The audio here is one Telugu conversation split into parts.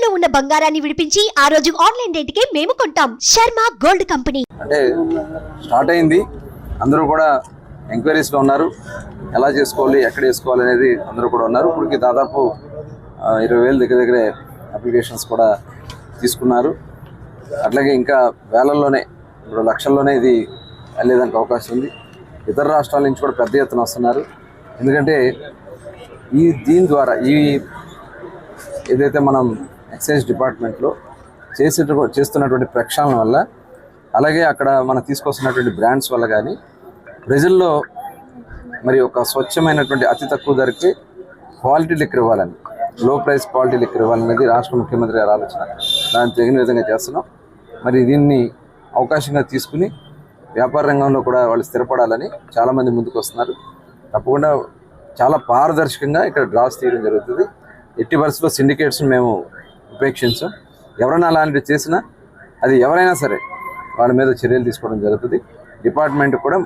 ఇంట్లో ఉన్న బంగారాన్ని విడిపించి ఆ రోజు ఆన్లైన్ రేటుకే మేము కొంటాం. Sharma gold company. అంటే స్టార్ట్ అయింది, అందరూ కూడా ఎంక్వైరీస్ లో ఉన్నారు. ఎలా చేసుకోవాలి, ఎక్కడ చేసుకోవాలి అనేది అందరూ కూడా ఉన్నారు. ఇప్పటికి దాదాపు 20,000 దగ్గర అప్లికేషన్స్ కూడా తీసుకున్నారు. అట్లాగే ఇంకా వేలల్లోనే, ఇప్పుడు లక్షల్లోనే ఇది వెళ్ళేదానికి అవకాశం ఉంది. ఇతర రాష్ట్రాల నుంచి కూడా పెద్ద ఎత్తున వస్తున్నారు. ఎందుకంటే దీని ద్వారా ఏదైతే మనం ఎక్సైజ్ డిపార్ట్మెంట్లో చేస్తున్నటువంటి ప్రక్షాళన వల్ల, అలాగే అక్కడ మనం తీసుకొస్తున్నటువంటి బ్రాండ్స్ వల్ల కానీ ప్రజల్లో మరి ఒక స్వచ్ఛమైనటువంటి అతి తక్కువ ధరకి క్వాలిటీ లిక్కర్ ఇవ్వాలని, లో ప్రైస్ క్వాలిటీ లిక్కర్ ఇవ్వాలనేది రాష్ట్ర ముఖ్యమంత్రి గారి ఆలోచన. దాన్ని తగిన విధంగా చేస్తున్నాం. మరి దీన్ని అవకాశంగా తీసుకుని వ్యాపార రంగంలో కూడా వాళ్ళు స్థిరపడాలని చాలామంది ముందుకు వస్తున్నారు. తప్పకుండా చాలా పారదర్శకంగా ఇక్కడ డ్రాస్ తీయడం జరుగుతుంది. ఎట్టి పరిస్థితుల్లో సిండికేట్స్ని మేము ఉపేక్షించాం. ఎవరైనా అలాంటివి చేసినా అది ఎవరైనా సరే వాళ్ళ మీద చర్యలు తీసుకోవడం జరుగుతుంది. డిపార్ట్మెంట్ కూడా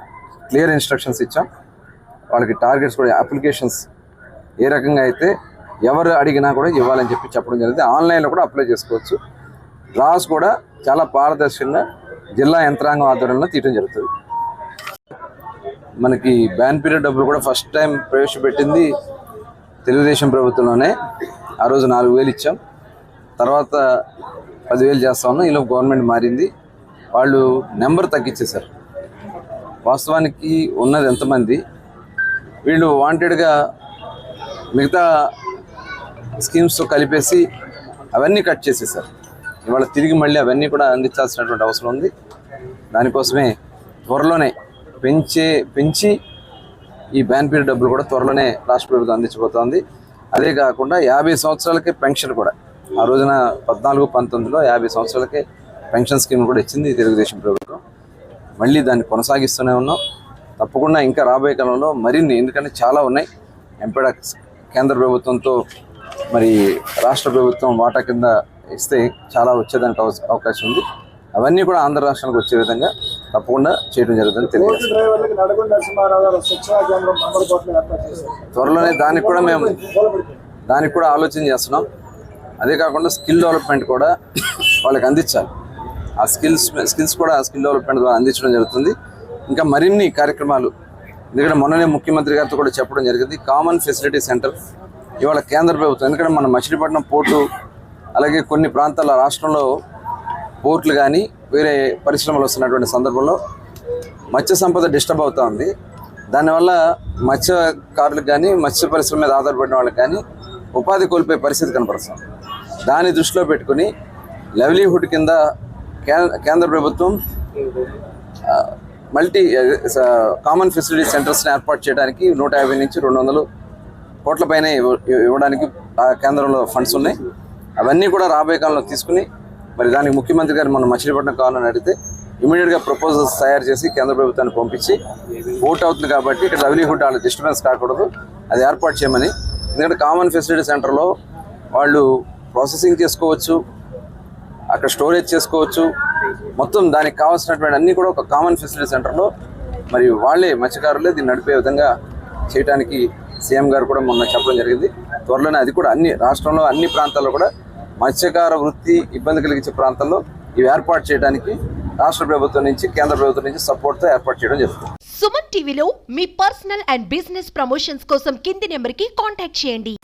క్లియర్ ఇన్స్ట్రక్షన్స్ ఇచ్చాం. వాళ్ళకి టార్గెట్స్ కూడా, అప్లికేషన్స్ ఏ రకంగా అయితే ఎవరు అడిగినా కూడా ఇవ్వాలని చెప్పడం జరుగుతుంది. ఆన్లైన్లో కూడా అప్లై చేసుకోవచ్చు. డ్రాస్ కూడా చాలా పారదర్శకంగా జిల్లా యంత్రాంగం ఆధ్వర్యంలో తీయడం జరుగుతుంది. మనకి బ్యాన్ పీరియడ్ డబ్బులు కూడా ఫస్ట్ టైం ప్రవేశపెట్టింది తెలుగుదేశం ప్రభుత్వంలోనే. ఆ రోజు 4,000 ఇచ్చాం, తర్వాత 10,000 చేస్తా ఉన్నాం. ఈలోపు గవర్నమెంట్ మారింది, వాళ్ళు నెంబర్ తగ్గించేశారు. వాస్తవానికి ఉన్నది ఎంతమంది, వీళ్ళు వాంటెడ్గా మిగతా స్కీమ్స్తో కలిపేసి అవన్నీ కట్ చేసేసారు. ఇవాళ తిరిగి మళ్ళీ అవన్నీ కూడా అందించాల్సినటువంటి అవసరం ఉంది. దానికోసమే త్వరలోనే పెంచి ఈ బ్యాన్ పీరియడ్ డబ్బులు కూడా త్వరలోనే రాష్ట్ర ప్రభుత్వం అందించబోతోంది. అదే కాకుండా 50 సంవత్సరాలకే పెన్షన్ కూడా, ఆ రోజున 14-19లో 50 సంవత్సరాలకే పెన్షన్ స్కీమ్ కూడా ఇచ్చింది తెలుగుదేశం ప్రభుత్వం. మళ్ళీ దాన్ని కొనసాగిస్తూనే ఉన్నాం. తప్పకుండా ఇంకా రాబోయే కాలంలో మరిన్ని, ఎందుకంటే చాలా ఉన్నాయి. ఎంపీడా కేంద్ర ప్రభుత్వంతో మరి రాష్ట్ర ప్రభుత్వం వాటా కింద ఇస్తే చాలా వచ్చేదానికి అవకాశం ఉంది. అవన్నీ కూడా ఆంధ్ర రాష్ట్రానికి వచ్చే విధంగా తప్పకుండా చేయడం జరుగుతుంది తెలియజేస్తాం. త్వరలోనే దానికి కూడా ఆలోచన చేస్తున్నాం. అదే కాకుండా స్కిల్ డెవలప్మెంట్ కూడా వాళ్ళకి అందించాలి. ఆ స్కిల్స్ కూడా స్కిల్ డెవలప్మెంట్ ద్వారా అందించడం జరుగుతుంది. ఇంకా మరిన్ని కార్యక్రమాలు, ఎందుకంటే మొన్ననే ముఖ్యమంత్రి గారితో కూడా చెప్పడం జరిగింది. కామన్ ఫెసిలిటీ సెంటర్ ఇవాళ కేంద్ర ప్రభుత్వం, ఎందుకంటే మన మచిలీపట్నం పోర్టు, అలాగే కొన్ని ప్రాంతాల రాష్ట్రంలో పోర్టులు కానీ వేరే పరిశ్రమలు వస్తున్నటువంటి సందర్భంలో మత్స్య సంపద డిస్టర్బ్ అవుతూ ఉంది. దానివల్ల మత్స్యకారులకు కానీ మత్స్య పరిశ్రమ మీద ఆధారపడిన వాళ్ళకి కానీ ఉపాధి కోల్పోయే పరిస్థితి కనపడుతుంది. దాన్ని దృష్టిలో పెట్టుకుని లైవ్లీహుడ్ కింద కేంద్ర ప్రభుత్వం కామన్ ఫెసిలిటీ సెంటర్స్ని ఏర్పాటు చేయడానికి 150 నుంచి 200 కోట్ల పైన ఇవ్వడానికి కేంద్రంలో ఫండ్స్ ఉన్నాయి. అవన్నీ కూడా రాబోయే కాలంలో తీసుకుని, మరి దానికి ముఖ్యమంత్రి గారు మన మచిలీపట్నం కావాలని అడిగితే ఇమీడియట్గా ప్రపోజల్స్ తయారు చేసి కేంద్ర ప్రభుత్వాన్ని పంపించి, ఓట్ అవుతుంది కాబట్టి ఇక్కడ లైవ్లీహుడ్ వాళ్ళ డిస్టర్బెన్స్ కాకూడదు, అది ఏర్పాటు చేయమని. ఎందుకంటే కామన్ ఫెసిలిటీ సెంటర్లో వాళ్ళు ప్రాసెసింగ్ చేసుకోవచ్చు, అక్కడ స్టోరేజ్ చేసుకోవచ్చు, మొత్తం దానికి కావాల్సినటువంటి అన్నీ కూడా ఒక కామన్ ఫెసిలిటీ సెంటర్లో మరి వాళ్ళే మత్స్యకారులే దీన్ని నడిపే విధంగా చేయడానికి సీఎం గారు కూడా మొన్న చెప్పడం జరిగింది. త్వరలోనే అది కూడా రాష్ట్రంలో అన్ని ప్రాంతాల్లో కూడా మత్స్యకార వృత్తి ఇబ్బంది కలిగించే ప్రాంతాల్లో ఇవి ఏర్పాటు చేయడానికి రాష్ట్ర ప్రభుత్వం నుంచి, కేంద్ర ప్రభుత్వం నుంచి సపోర్ట్తో ఏర్పాటు చేయడం జరుగుతుంది. సుమన్ టీవీలో మీ పర్సనల్ అండ్ బిజినెస్ ప్రమోషన్స్ కోసం కింది నెంబర్కి కాంటాక్ట్ చేయండి.